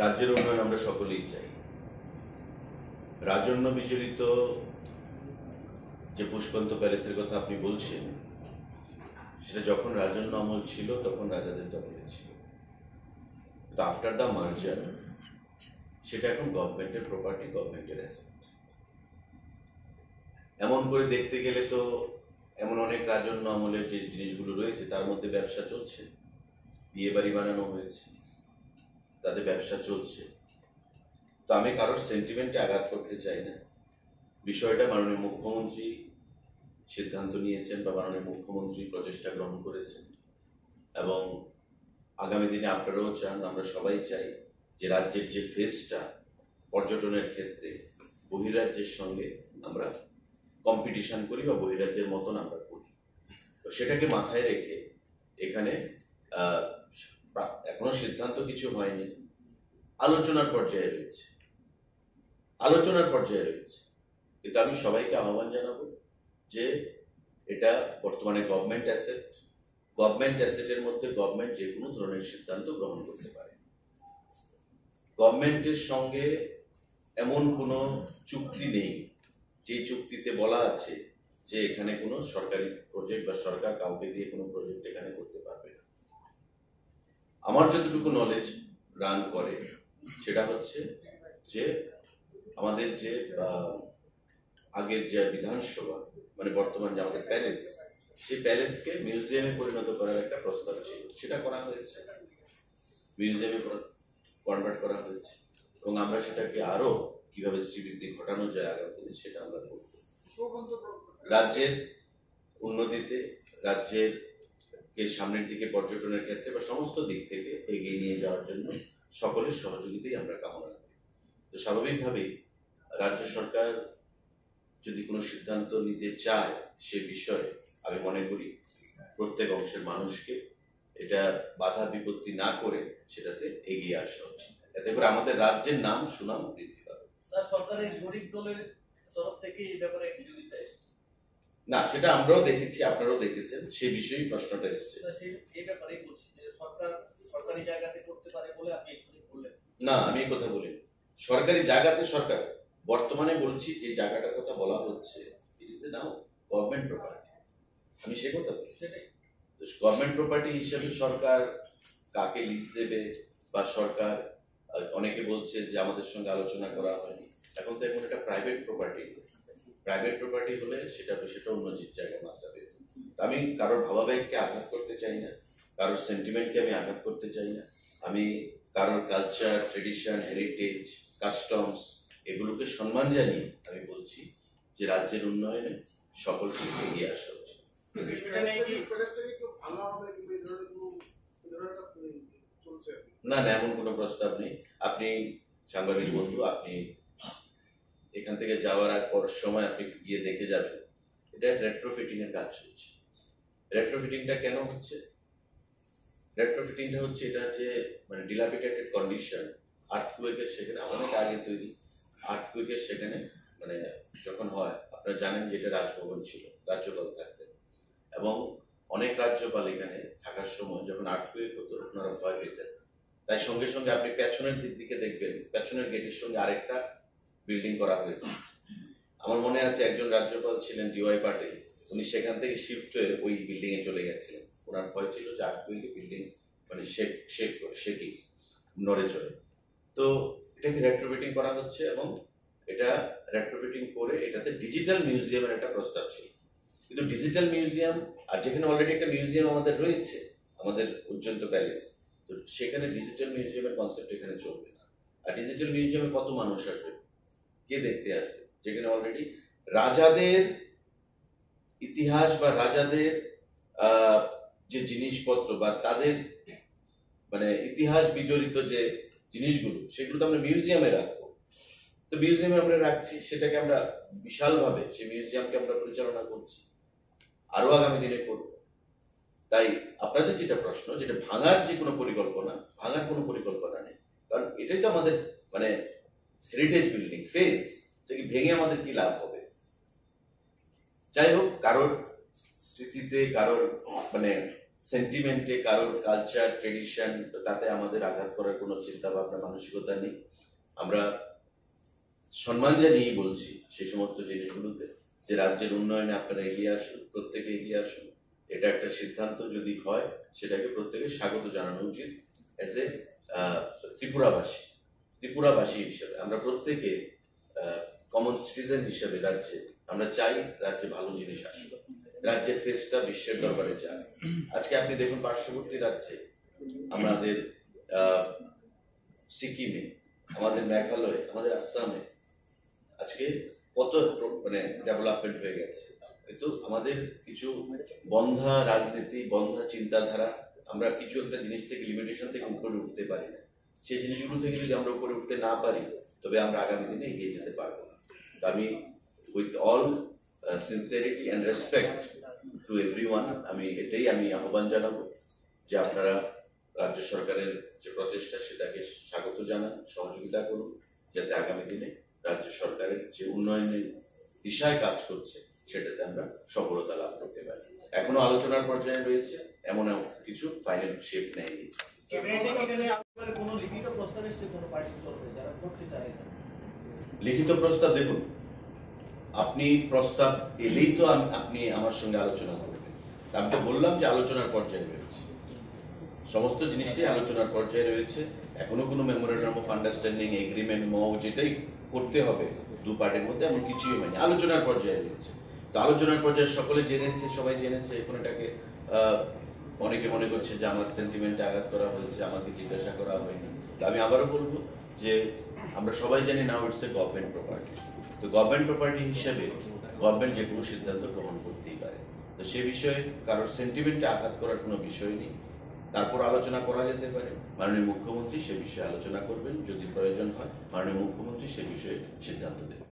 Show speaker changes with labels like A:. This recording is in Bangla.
A: রাজ্যের উন্নয়ন আমরা সকলেই চাই। রাজন্য বিজড়িত যে পুষ্পন্ত প্যালেসের কথা আপনি বলছেন, সেটা যখন রাজন্য আমল ছিল তখন রাজাদের দখলে ছিল, তো আফটার দ্য মার্জার সেটা এখন গভর্নমেন্টের প্রপার্টি, গভর্নমেন্টের অ্যাসেট। এমন করে দেখতে গেলে তো এমন অনেক রাজন্য আমলের যে জিনিসগুলো রয়েছে তার মধ্যে ব্যবসা চলছে, বিয়ে বাড়ি বানানো হয়েছে, তাদের ব্যবসা চলছে। তো আমি কারোর সেন্টিমেন্টে আঘাত করতে চাই না। বিষয়টা মাননীয় মুখ্যমন্ত্রী সিদ্ধান্ত নিয়েছেন বা মাননীয় মুখ্যমন্ত্রী প্রচেষ্টা গ্রহণ করেছেন, এবং আগামী দিনে আপনারাও চান, আমরা সবাই চাই যে রাজ্যের যে ফেসটা পর্যটনের ক্ষেত্রে বহিরাজ্যের সঙ্গে আমরা কম্পিটিশন করি বা বহিরাজ্যের মতন আমরা করি। তো সেটাকে মাথায় রেখে এখানে এখনো সিদ্ধান্ত কিছু হয়নি, আলোচনার পর্যায়ে রয়েছে, কিন্তু আমি সবাইকে আহ্বান জানাবো যে এটা বর্তমানে গভর্নমেন্ট অ্যাসেটের মধ্যে গভর্নমেন্ট যে কোনো ধরনের সিদ্ধান্ত গ্রহণ করতে পারে। গভর্নমেন্টের সঙ্গে এমন কোনো চুক্তি নেই যে চুক্তিতে বলা আছে যে এখানে কোনো সরকারি প্রজেক্ট বা সরকার কাউকে দিয়ে কোনো প্রজেক্ট এখানে করতে পারবে না। আমার যতটুকু নলেজ রান করে সেটা হচ্ছে যে আমাদের যে আগের যে বিধানসভা, মানে বর্তমান যে আমাদের প্যালেস, সেই প্যালেসকে মিউজিয়ামে পরিণত করার একটা প্রস্তাব ছিল, সেটা করা হয়েছে, মিউজিয়ামে কনভার্ট করা হয়েছে, এবং আমরা সেটাকে আরো কিভাবে শ্রীবৃদ্ধি ঘটানো যায় আগামী দিনে সেটা আমরা করব। রাজ্যের উন্নতিতে, রাজ্যের সামনের দিকে পর্যটনের ক্ষেত্রে বা সমস্ত দিক থেকে এগিয়ে নিয়ে যাওয়ার জন্য সকলের সহযোগিতাই আমরা কামনা করি। তো স্বাভাবিকভাবেই রাজ্য সরকার যদি কোনো সিদ্ধান্ত নিতে চায় সে বিষয়ে আমি মনে করি প্রত্যেক অংশের মানুষকে এটা বাধা বিপত্তি না করে সেটাতে এগিয়ে আসা উচিত, এতে করে আমাদের রাজ্যের নাম সুনাম বৃদ্ধি পাবে।
B: সরকারের শরিক দলের তরফ থেকে এই ব্যাপারে বিরোধিতা এসেছে
A: না, সেটা আমরাও দেখেছি, আপনারাও দেখেছেন, সেই বিষয়েই প্রশ্নটা এসেছে।
B: এই ব্যাপারেই বলছি যে সরকার সরকারি জায়গাতে করতে পারে বলে আপনি একটু বললেন।
A: না, আমি এই কথা বলিনি। সরকারি জায়গাতে সরকার, বর্তমানে বলছি যে জায়গাটার কথা বলা হচ্ছে, it is now government property, আমি সে কথা বলছি। গভর্নমেন্ট প্রপার্টি হিসেবে সরকার কাকে লিজ দেবে বা সরকার, অনেকে বলছে যে আমাদের সঙ্গে আলোচনা করা হয়নি, এখন তো এখন এটা প্রাইভেট প্রপার্টি হলে সেটা অন্য জায়গায় মাত্রা পেত। আমি কারোর ভাবাবেগকে আঘাত করতে চাই না, কারোর সেন্টিমেন্টকে আমি আঘাত করতে চাই না, আমি কারোর কালচার, ট্রেডিশন, হেরিটেজ, কাস্টমস এগুলোকে সম্মান জানিয়ে আমি বলছি যে রাজ্যের উন্নয়নে সকলকে এগিয়ে আসা উচিত। না, এমন কোনো প্রস্তাব নেই। আপনি সাংবাদিক বন্ধু, আপনি এখান থেকে যাওয়ার আগ পর সময় আপনি গিয়ে দেখে যাবেন, এটা রেট্রোফিটিং এর কাজ হচ্ছে। রেট্রোফিটিংটা কেন হচ্ছে? রেট্রোফিটিংটা হচ্ছে এটা যে মানে ডিলাপিটেটেড কন্ডিশন, আর্থকুয়েকের সেখানে অনেক আগে তৈরি, আর্থকুয়েকের সেখানে মানে যখন হয়, আপনারা জানেন যে এটা রাজভবন ছিল, রাজ্যপাল থাকতেন, এবং অনেক রাজ্যপাল এখানে থাকার সময় যখন আর্থকুয়েক হতো ওনারা ভয় পেতেন, তাই সঙ্গে সঙ্গে আপনি পেছনের দিকে দেখবেন, পেছনের গেটের সঙ্গে আরেকটা বিল্ডিং করা হয়েছে। আমার মনে আছে একজন রাজ্যপাল ছিলেন ডিওয়াই পাটিল, উনি সেখান থেকে শিফট হয়ে ওই বিল্ডিং এ চলে গেছিলেন, ওনার ভয় ছিল যে আর্থকুয়েকে বিল্ডিং মানে শেকি নড়ে চলে। তো এটাকে রেট্রোফিটিং করা হচ্ছে, এবং এটা রেট্রোফিটিং করে এটাতে ডিজিটাল মিউজিয়ামের একটা প্রস্তাব ছিল, কিন্তু ডিজিটাল মিউজিয়াম, আর যেখানে অলরেডি একটা মিউজিয়াম আমাদের রয়েছে, আমাদের উজ্জন্ত প্যালেস, তো সেখানে ডিজিটাল মিউজিয়ামের কনসেপ্ট এখানে চলবে না। আর ডিজিটাল মিউজিয়ামে কত মানুষ আসবে, কে দেখতে আসবে, যেখানে অলরেডি রাজাদের ইতিহাস বা রাজাদের যে জিনিসপত্র বা তাদের মানে ইতিহাস বিজড়িত যে জিনিসগুলো, সেগুলো তো আমরা মিউজিয়ামে রাখবো। তো মিউজিয়ামে আমরা রাখছি, সেটাকে আমরা বিশালভাবে সেই মিউজিয়ামকে আমরা পরিচালনা করছি, আরো আগামী দিনে করব। তাই আপনাদের যেটা প্রশ্ন, যেটা ভাঙার যে কোনো পরিকল্পনা, ভাঙার কোনো পরিকল্পনা নেই, কারণ এটাই তো আমাদের মানে হেরিটেজ বিল্ডিং ফেস, যেটাকে ভেঙে আমাদের কি লাভ হবে? যাই হোক, কারোর স্মৃতিতে, কারোর মানে সেন্টিমেন্টে কারোর কালচার ট্রেডিশন তাতে আমাদের আঘাত করার কোনো চিন্তা ভাবনা মানসিকতা নেই। আমরা সম্মান জানিয়েই বলছি সেই সমস্ত জিনিসগুলোতে যে রাজ্যের উন্নয়নে আপনারা এগিয়ে আসুন, প্রত্যেকে এগিয়ে আসুন। এটা একটা সিদ্ধান্ত যদি হয় সেটাকে প্রত্যেকে স্বাগত জানানো উচিত। এজ এ ত্রিপুরাবাসী হিসেবে আমরা প্রত্যেকে কমন সিটিজেন হিসেবে রাজ্যে আমরা চাই রাজ্যে ভালো জিনিস আসুক, রাজ্যের ফেসটা বিশ্বের দরবারে যায়। আজকে আপনি দেখুন পার্শ্ববর্তী রাজ্যে আমাদের সিকিমে, আমাদের মেঘালয়ে, আমাদের আসামে আজকে কত মানে ডেভেলপমেন্ট হয়ে গেছে। কিন্তু আমাদের কিছু বন্ধা রাজনীতি, বন্ধা চিন্তাধারা, আমরা কিছু একটা জিনিস থেকে লিমিটেশন থেকে উপরে উঠতে পারি না। সেই জিনিসগুলো থেকে যদি আমরা উপরে উঠতে না পারি তবে আমরা আগামী দিনে এগিয়ে যেতে পারবো না। আমি with all sincerity and respect to everyone আমি আহ্বান জানাবো যে আপনারা রাজ্য সরকারের যে প্রচেষ্টা সেটাকে স্বাগত জানান, সহযোগিতা করুন, যাতে আগামী দিনে রাজ্য সরকারের যে উন্নয়নের দিশায় কাজ করছে সেটাতে আমরা সফলতা লাভ করতে পারি। এখনো আলোচনার পর্যায়ে রয়েছে, এমন কিছু ফাইনাল শেপ নেয়নি।
B: কোনো লিখিত প্রস্তাব এসছে কোনো পার্টির তরফে যারা করতে চায়?
A: লিখিত প্রস্তাব দেখুন, আপনি প্রস্তাব এলেই তো আপনি আমার সঙ্গে আলোচনা করবেন। আমি তো বললাম যে আলোচনার পর্যায়ে রয়েছে, সমস্ত জিনিসটাই আলোচনার পর্যায়ে রয়েছে। এখনো কোনো মেমোরেন্ডাম অফ আন্ডারস্ট্যান্ডিং, এগ্রিমেন্ট, যেটাই করতে হবে দু পার্টির মধ্যে এমন কিছুই হয়নি, আলোচনার পর্যায়ে রয়েছে। তো আলোচনার পর্যায়ে সকলে জেনেছে, সবাই জেনেছে। এখন এটাকে অনেকে মনে করছে যে আমার সেন্টিমেন্টে আঘাত করা হয়েছে, আমাকে জিজ্ঞাসা করা হয়নি। তো আমি আবারও বলবো যে আমরা সবাই জানি now it's a government property. তো গভর্নমেন্ট প্রপার্টি হিসেবে গভর্নমেন্ট যে কোনো সিদ্ধান্ত গ্রহণ করতেই পারে। তো সে বিষয়ে কারোর সেন্টিমেন্টে আঘাত করার কোনো বিষয় নেই। তারপর আলোচনা করা যেতে পারে। মাননীয় মুখ্যমন্ত্রী সে বিষয়ে আলোচনা করবেন, যদি প্রয়োজন হয় মাননীয় মুখ্যমন্ত্রী সে বিষয়ে সিদ্ধান্ত দেবেন।